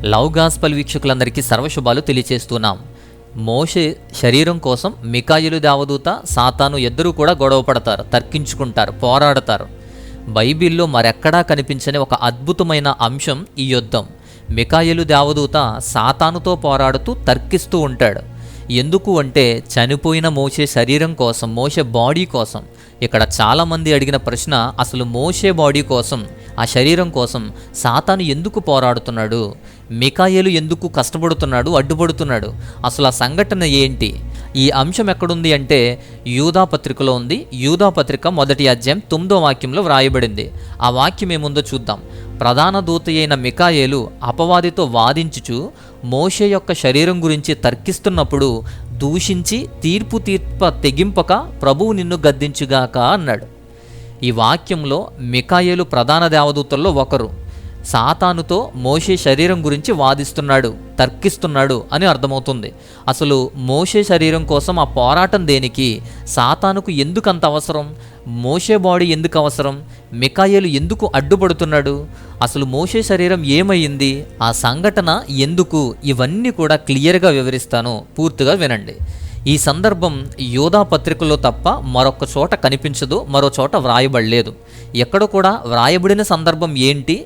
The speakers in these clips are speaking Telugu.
లవ్ గాస్పల్ వీక్షకులందరికీ సర్వశుభాలు తెలియచేస్తున్నాం. మోషే శరీరం కోసం మికాయేలు దేవదూత సాతాను ఇద్దరూ కూడా గొడవ పడతారు, తర్కించుకుంటారు, పోరాడతారు. బైబిల్లో మరెక్కడా కనిపించని ఒక అద్భుతమైన అంశం ఈ యుద్ధం. మికాయేలు దేవదూత సాతానుతో పోరాడుతూ తర్కిస్తూ ఉంటాడు. ఎందుకు అంటే చనిపోయిన మోషే శరీరం కోసం, మోషే బాడీ కోసం. ఇక్కడ చాలామంది అడిగిన ప్రశ్న, అసలు మోషే బాడీ కోసం, ఆ శరీరం కోసం సాతాను ఎందుకు పోరాడుతున్నాడు? మికాయేలు ఎందుకు కష్టపడుతున్నాడు, అడ్డుపడుతున్నాడు? అసలు ఆ సంఘటన ఏంటి? ఈ అంశం ఎక్కడుంది అంటే యూదా పత్రికలో ఉంది. యూదా పత్రిక 1వ అధ్యాయం 9వ వాక్యంలో వ్రాయబడింది. ఆ వాక్యం ఏముందో చూద్దాం. ప్రధాన దూత అయిన మికాయేలు అపవాదితో వాదించుచు మోషే యొక్క శరీరం గురించి తర్కిస్తున్నప్పుడు దూషించి తీర్పు తెగింపక ప్రభువు నిన్ను గద్దించుగాక అన్నాడు. ఈ వాక్యంలో మికాయేలు ప్రధాన దేవదూతల్లో ఒకరు. సాతానుతో మోషే శరీరం గురించి వాదిస్తున్నాడు, తర్కిస్తున్నాడు అని అర్థమవుతుంది. అసలు మోషే శరీరం కోసం ఆ పోరాటం దేనికి? సాతానుకు ఎందుకు అంత అవసరం? మోషే బాడీ ఎందుకు అవసరం? మికాయేలు ఎందుకు అడ్డుపడుతున్నాడు? అసలు మోషే శరీరం ఏమయ్యింది? ఆ సంఘటన ఎందుకు? ఇవన్నీ కూడా క్లియర్గా వివరిస్తాను, పూర్తిగా వినండి. ఈ సందర్భం యూదా పత్రికలో తప్ప మరొక చోట కనిపించదు, మరో చోట వ్రాయబడలేదు. ఎక్కడ కూడా వ్రాయబడిన సందర్భం ఏంటి,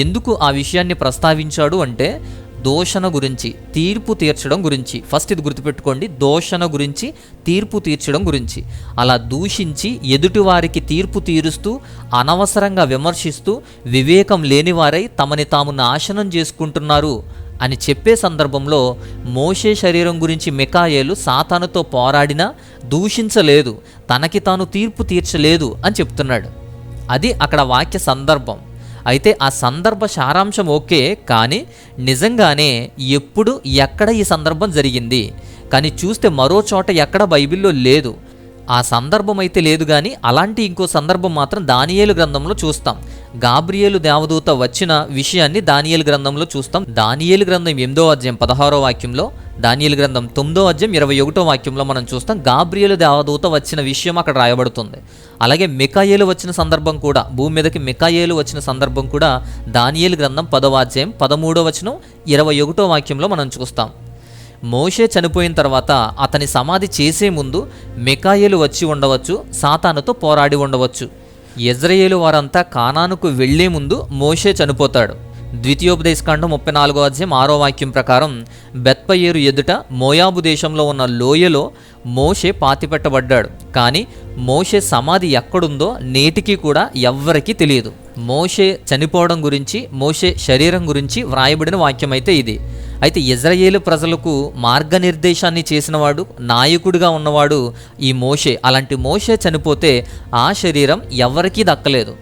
ఎందుకు ఆ విషయాన్ని ప్రస్తావించాడు అంటే దూషణ గురించి, తీర్పు తీర్చడం గురించి. ఫస్ట్ ఇది గుర్తుపెట్టుకోండి, దూషణ గురించి, తీర్పు తీర్చడం గురించి. అలా దూషించి ఎదుటివారికి తీర్పు తీరుస్తూ, అనవసరంగా విమర్శిస్తూ, వివేకం లేనివారై తమని తాము నాశనం చేసుకుంటున్నారు అని చెప్పే సందర్భంలో మోషే శరీరం గురించి మికాయేలు సాతానుతో పోరాడినా దూషించలేదు, తనకి తాను తీర్పు తీర్చలేదు అని చెప్తున్నాడు. అది అక్కడ వాక్య సందర్భం. అయితే ఆ సందర్భ సారాంశం ఓకే, కానీ నిజంగానే ఎప్పుడు ఎక్కడ ఈ సందర్భం జరిగింది? కానీ చూస్తే మరో చోట ఎక్కడ బైబిల్లో లేదు. ఆ సందర్భం అయితే లేదు, కానీ అలాంటి ఇంకో సందర్భం మాత్రం దానియేలు గ్రంథంలో చూస్తాం. గాబ్రియేలు దేవదూత వచ్చిన విషయాన్ని దానియేలు గ్రంథంలో చూస్తాం. దానియేలు గ్రంథం 8వ అధ్యాయం 16వ వాక్యంలో, దానియేలు గ్రంథం 9వ అధ్యాయం 21వ వాక్యంలో మనం చూస్తాం గాబ్రియేలు దేవదూత వచ్చిన విషయం అక్కడ రాయబడుతుంది. అలాగే మికాయేలు వచ్చిన సందర్భం కూడా, భూమి మీదకి మికాయేలు వచ్చిన సందర్భం కూడా దానియేలు గ్రంథం 10వ అధ్యాయం 13వ వచనం 21వ వాక్యంలో మనం చూస్తాం. మోషే చనిపోయిన తర్వాత అతని సమాధి చేసే ముందు మికాయేలు వచ్చి ఉండవచ్చు, సాతానుతో పోరాడి ఉండవచ్చు. ఇజ్రాయేలు వారంతా కానానుకు వెళ్లే ముందు మోషే చనిపోతాడు. ద్వితీయోపదేశకాండం 34వ అధ్యాయం 6వ వాక్యం ప్రకారం బెత్పయేరు ఎదుట మోయాబు దేశంలో ఉన్న లోయలో మోషే పాతిపెట్టబడ్డాడు. కానీ మోషే సమాధి ఎక్కడుందో నేటికి కూడా ఎవ్వరికీ తెలియదు. మోషే చనిపోవడం గురించి, మోషే శరీరం గురించి వ్రాయబడిన వాక్యం అయితే ఇది. అయితే ఇజ్రాయేలు ప్రజలకు మార్గనిర్దేశాన్ని చేసినవాడు, నాయకుడిగా ఉన్నవాడు ఈ మోషే. అలాంటి మోషే చనిపోతే ఆ శరీరం ఎవరికీ దక్కలేదు.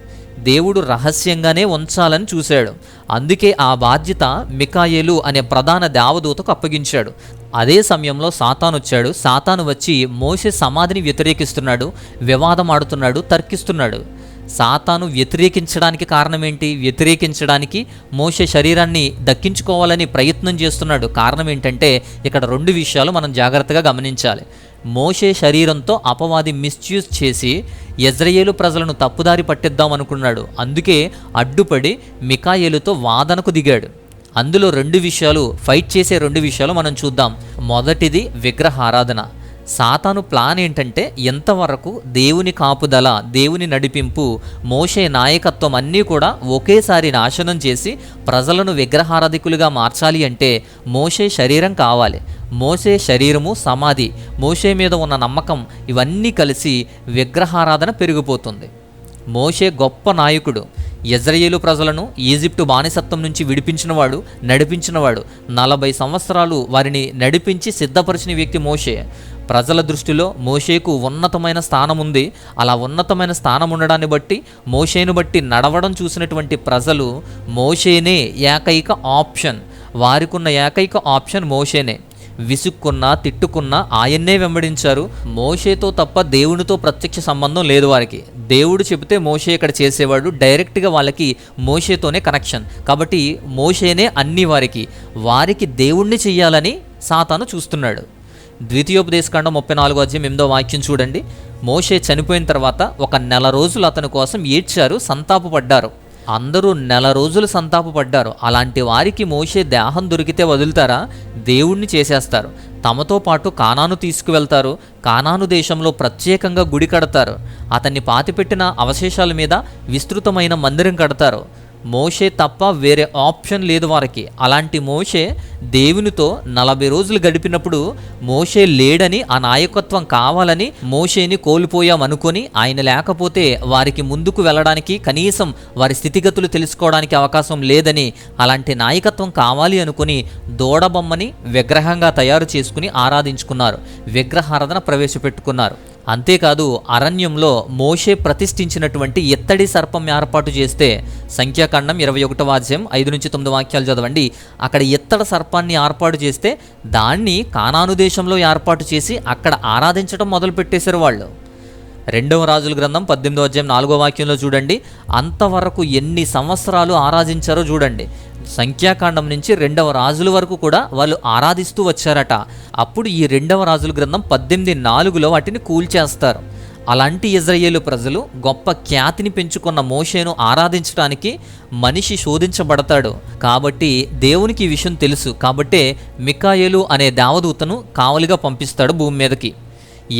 దేవుడు రహస్యంగానే ఉంచాలని చూశాడు. అందుకే ఆ బాధ్యత మికాయేలు అనే ప్రధాన దేవదూతకు అప్పగించాడు. అదే సమయంలో సాతాను వచ్చాడు. సాతాను వచ్చి మోషే సమాధిని వ్యతిరేకిస్తున్నాడు, వివాదం ఆడుతున్నాడు, తర్కిస్తున్నాడు. సాతాను వ్యతిరేకించడానికి కారణం ఏంటి? వ్యతిరేకించడానికి మోషే శరీరాన్ని దక్కించుకోవాలని ప్రయత్నం చేస్తున్నాడు. కారణం ఏంటంటే ఇక్కడ 2 విషయాలు మనం జాగ్రత్తగా గమనించాలి. మోషే శరీరంతో అపవాది మిస్యూజ్ చేసి ఇజ్రాయేలు ప్రజలను తప్పుదారి పట్టిద్దాం అనుకున్నాడు. అందుకే అడ్డుపడి మికాయేలుతో వాదనకు దిగాడు. అందులో 2 విషయాలు, ఫైట్ చేసే 2 విషయాలు మనం చూద్దాం. మొదటిది విగ్రహారాధన. సాతాను ప్లాన్ ఏంటంటే ఎంతవరకు దేవుని కాపుదల, దేవుని నడిపింపు, మోషే నాయకత్వం అన్నీ కూడా ఒకేసారి నాశనం చేసి ప్రజలను విగ్రహారాధికులుగా మార్చాలి అంటే మోషే శరీరం కావాలి. మోషే శరీరము, సమాధి, మోషే మీద ఉన్న నమ్మకం ఇవన్నీ కలిసి విగ్రహారాధన పెరిగిపోతుంది. మోషే గొప్ప నాయకుడు. ఇజ్రాయేలు ప్రజలను ఈజిప్టు బానిసత్వం నుంచి విడిపించినవాడు, నడిపించినవాడు. 40 సంవత్సరాలు వారిని నడిపించి సిద్ధపరిచిన వ్యక్తి మోషే. ప్రజల దృష్టిలో మోషేకు ఉన్నతమైన స్థానం ఉంది. అలా ఉన్నతమైన స్థానం ఉండడాన్ని బట్టి, మోషేను బట్టి నడవడం చూసినటువంటి ప్రజలు మోషేనే ఏకైక ఆప్షన్. వారికున్న ఏకైక ఆప్షన్ మోషేనే. విసుక్కున్నా, తిట్టుకున్నా ఆయన్నే వెంబడించారు. మోషేతో తప్ప దేవునితో ప్రత్యక్ష సంబంధం లేదు వారికి. దేవుడు చెబితే మోషే ఇక్కడ చేసేవాడు. డైరెక్ట్గా వాళ్ళకి మోషేతోనే కనెక్షన్. కాబట్టి మోషేనే అన్ని వారికి దేవుణ్ణి చెయ్యాలని సాతాను చూస్తున్నాడు. ద్వితీయోపదేశకాండం 34వ అధ్యాయం 8వ వాక్యం చూడండి. మోషే చనిపోయిన తర్వాత 1 నెల రోజులు అతని కోసం ఏడ్చారు, సంతాపపడ్డారు. అందరూ నెల రోజులు సంతాపపడ్డారు. అలాంటి వారికి మోషే దేహం దొరికితే వదులుతారా? దేవుణ్ణి చేసేస్తారు. తమతో పాటు కానాను తీసుకువెళ్తారు. కానాను దేశంలో ప్రత్యేకంగా గుడి కడతారు. అతన్ని పాతిపెట్టిన అవశేషాల మీద విస్తృతమైన మందిరం కడతారు. మోషే తప్ప వేరే ఆప్షన్ లేదు వారికి. అలాంటి మోషే దేవునితో 40 రోజులు గడిపినప్పుడు మోషే లేడని, ఆ నాయకత్వం కావాలని మోషేని కోల్పోయామనుకొని, ఆయన లేకపోతే వారికి ముందుకు వెళ్ళడానికి, కనీసం వారి స్థితిగతులు తెలుసుకోవడానికి అవకాశం లేదని, అలాంటి నాయకత్వం కావాలి అనుకుని దూడబొమ్మని విగ్రహంగా తయారు చేసుకుని ఆరాధించుకున్నారు. విగ్రహారాధన ప్రవేశపెట్టుకున్నారు. అంతేకాదు అరణ్యంలో మోషే ప్రతిష్ఠించినటువంటి ఇత్తడి సర్పం ఏర్పాటు చేస్తే, సంఖ్యాకాండం 21వ అధ్యాయం 5-9 వాక్యాలు చదవండి. అక్కడ ఇత్తడి సర్పాన్ని ఏర్పాటు చేస్తే దాన్ని కానాను దేశంలో ఏర్పాటు చేసి అక్కడ ఆరాధించడం మొదలుపెట్టేశారు వాళ్ళు. 2వ రాజుల గ్రంథం 18వ అధ్యాయం 4వ వాక్యంలో చూడండి, అంతవరకు ఎన్ని సంవత్సరాలు ఆరాధించారో చూడండి. సంఖ్యాకాండం నుంచి 2వ రాజుల వరకు కూడా వాళ్ళు ఆరాధిస్తూ వచ్చారట. అప్పుడు ఈ 2వ రాజుల గ్రంథం 18:4లో వాటిని కూల్చేస్తారు. అలాంటి ఇజ్రాయేలు ప్రజలు గొప్ప ఖ్యాతిని పెంచుకున్న మోషేను ఆరాధించడానికి మనిషి శోధించబడతాడు. కాబట్టి దేవునికి ఈ విషయం తెలుసు. కాబట్టే మికాయేలు అనే దేవదూతను కావలిగా పంపిస్తాడు భూమి మీదకి.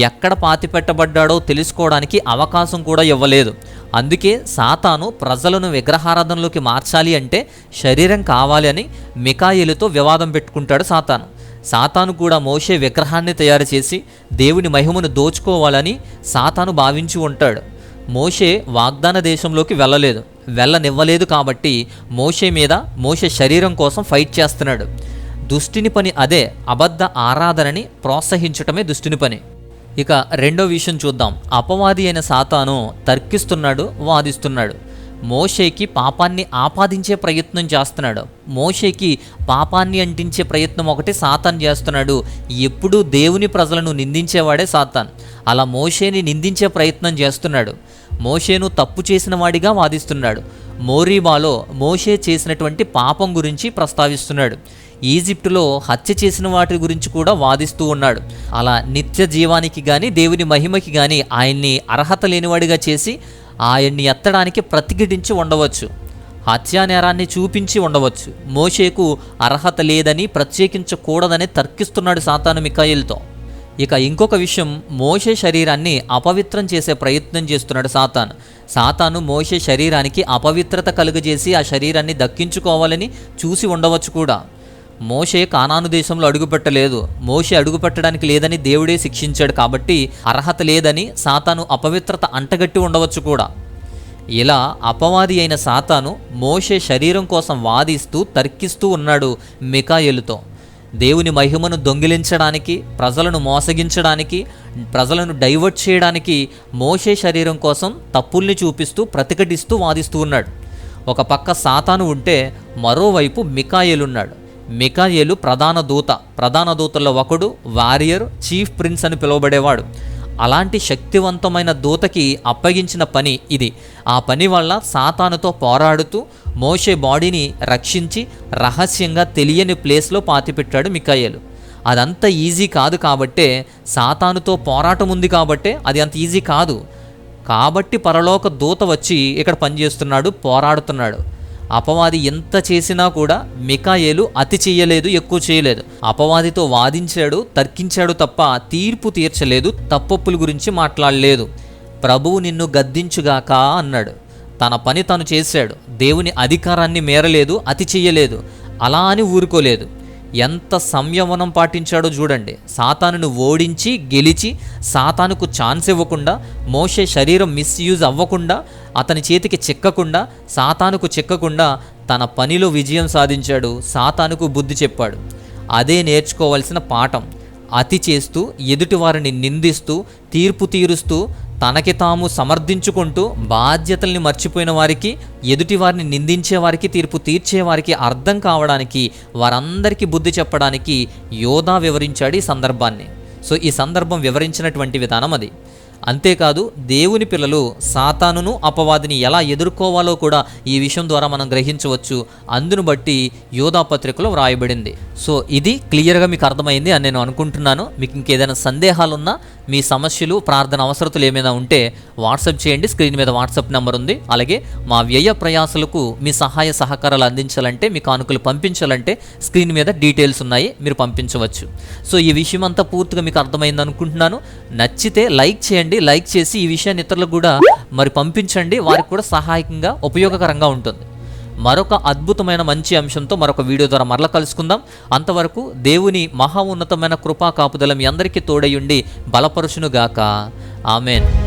ఎక్కడ పాతిపెట్టబడ్డాడో తెలుసుకోవడానికి అవకాశం కూడా ఇవ్వలేదు. అందుకే సాతాను ప్రజలను విగ్రహారాధనలోకి మార్చాలి అంటే శరీరం కావాలి అని మికాయేలుతో వివాదం పెట్టుకుంటాడు సాతాను. సాతాను కూడా మోషే విగ్రహాన్ని తయారు చేసి దేవుని మహిమను దోచుకోవాలని సాతాను భావించి ఉంటాడు. మోషే వాగ్దాన దేశంలోకి వెళ్ళనివ్వలేదు. కాబట్టి మోషే మీద మోషే శరీరం కోసం ఫైట్ చేస్తున్నాడు. దుష్టుని పని అదే. అబద్ధ ఆరాధనని ప్రోత్సహించటమే దుష్టుని పని. ఇక రెండో విషయం చూద్దాం. అపవాది అయిన సాతాను తర్కిస్తున్నాడు, వాదిస్తున్నాడు. మోషేకి పాపాన్ని ఆపాదించే ప్రయత్నం చేస్తున్నాడు. మోషేకి పాపాన్ని అంటించే ప్రయత్నం ఒకటి సాతాన్ చేస్తున్నాడు. ఎప్పుడూ దేవుని ప్రజలను నిందించేవాడే సాతాన్. అలా మోషేని నిందించే ప్రయత్నం చేస్తున్నాడు. మోషేను తప్పు చేసిన వాడిగా వాదిస్తున్నాడు. మోరీబాలో మోషే చేసినటువంటి పాపం గురించి ప్రస్తావిస్తున్నాడు. ఈజిప్టులో హత్య చేసిన వాటి గురించి కూడా వాదిస్తూ ఉన్నాడు. అలా నిత్య జీవానికి కానీ దేవుని మహిమకి కానీ ఆయన్ని అర్హత లేనివాడిగా చేసి ఆయన్ని ఎత్తడానికి ప్రతిఘటించి ఉండవచ్చు. హత్యా నేరాన్ని చూపించి ఉండవచ్చు. మోషేకు అర్హత లేదని, ప్రత్యేకించకూడదని తర్కిస్తున్నాడు సాతాను మికాయేలుతో. ఇక ఇంకొక విషయం, మోషే శరీరాన్ని అపవిత్రం చేసే ప్రయత్నం చేస్తున్నాడు సాతాను మోషే శరీరానికి అపవిత్రత కలుగజేసి ఆ శరీరాన్ని దక్కించుకోవాలని చూసి ఉండవచ్చు కూడా. మోషే కానాను దేశంలో అడుగుపెట్టలేదు. మోషే అడుగుపెట్టడానికి లేదని దేవుడే శిక్షించాడు. కాబట్టి అర్హత లేదని సాతాను అపవిత్రత అంటగట్టి ఉండవచ్చు కూడా. ఇలా అపవాది అయిన సాతాను మోషే శరీరం కోసం వాదిస్తూ తర్కిస్తూ ఉన్నాడు మికాయేలుతో. దేవుని మహిమను దొంగిలించడానికి, ప్రజలను మోసగించడానికి, ప్రజలను డైవర్ట్ చేయడానికి మోషే శరీరం కోసం తప్పుల్ని చూపిస్తూ ప్రతిఘటిస్తూ వాదిస్తూ ఉన్నాడు. ఒక పక్క సాతాను ఉంటే మరోవైపు మికాయేలున్నాడు. మికాయేలు ప్రధాన దూతల్లో ఒకడు, వారియర్, చీఫ్ ప్రిన్స్ అని పిలువబడేవాడు. అలాంటి శక్తివంతమైన దూతకి అప్పగించిన పని ఇది. ఆ పని వల్ల సాతానుతో పోరాడుతూ మోషే బాడీని రక్షించి రహస్యంగా తెలియని ప్లేస్లో పాతిపెట్టాడు మికాయేలు. అదంత ఈజీ కాదు. కాబట్టే సాతానుతో పోరాటం ఉంది. కాబట్టే అది అంత ఈజీ కాదు. కాబట్టి పరలోక దూత వచ్చి ఇక్కడ పనిచేస్తున్నాడు, పోరాడుతున్నాడు. అపవాది ఎంత చేసినా కూడా మికాయేలు అతి చేయలేదు, ఎక్కువ చేయలేదు. అపవాదితో వాదించాడు, తర్కించాడు తప్ప తీర్పు తీర్చలేదు, తప్పొప్పుల గురించి మాట్లాడలేదు. ప్రభువు నిన్ను గద్దించుగాక అన్నాడు. తన పని తను చేశాడు. దేవుని అధికారాన్ని మేరలేదు, అతి చెయ్యలేదు. అలా అని ఊరుకోలేదు. ఎంత సంయమనం పాటించాడో చూడండి. సాతానును ఓడించి గెలిచి సాతానుకు ఛాన్స్ ఇవ్వకుండా, మోషే శరీరం మిస్యూజ్ అవ్వకుండా, అతని చేతికి చిక్కకుండా, సాతానుకు చిక్కకుండా తన పనిలో విజయం సాధించాడు. సాతానుకు బుద్ధి చెప్పాడు. అదే నేర్చుకోవాల్సిన పాఠం. అతి చేస్తూ, ఎదుటివారిని నిందిస్తూ, తీర్పు తీరుస్తూ, తనకి తాము సమర్థించుకుంటూ, బాధ్యతల్ని మర్చిపోయిన వారికి, ఎదుటివారిని నిందించే వారికి, తీర్పు తీర్చేవారికి అర్థం కావడానికి, వారందరికీ బుద్ధి చెప్పడానికి యోధా వివరించాడు ఈ సందర్భాన్ని. సో ఈ సందర్భం వివరించినటువంటి విధానం అది. అంతేకాదు దేవుని పిల్లలు సాతానును అపవాదిని ఎలా ఎదుర్కోవాలో కూడా ఈ విషయం ద్వారా మనం గ్రహించవచ్చు. అందును బట్టి యోధా పత్రికలో వ్రాయబడింది. సో ఇది క్లియర్గా మీకు అర్థమైంది అని నేను అనుకుంటున్నాను. మీకు ఇంకేదైనా సందేహాలున్నా మీ సమస్యలు, ప్రార్థన అవసరతలు ఏమైనా ఉంటే వాట్సాప్ చేయండి. స్క్రీన్ మీద వాట్సాప్ నెంబర్ ఉంది. అలాగే మా వ్యయ ప్రయాసలకు మీ సహాయ సహకారాలు అందించాలంటే, మీ కానుకలు పంపించాలంటే స్క్రీన్ మీద డీటెయిల్స్ ఉన్నాయి, మీరు పంపించవచ్చు. సో ఈ విషయం అంతా పూర్తిగా మీకు అర్థమైంది అనుకుంటున్నాను. నచ్చితే లైక్ చేయండి. లైక్ చేసి ఈ విషయాన్ని ఇతరులకు కూడా మరి పంపించండి. వారికి కూడా సహాయకంగా, ఉపయోగకరంగా ఉంటుంది. మరొక అద్భుతమైన మంచి అంశంతో మరొక వీడియో ద్వారా మరలా కలుసుకుందాం. అంతవరకు దేవుని మహా ఉన్నతమైన కృపా కాపుదల మీ అందరికీ తోడయుండి బలపరుచునుగాక. ఆమెన్.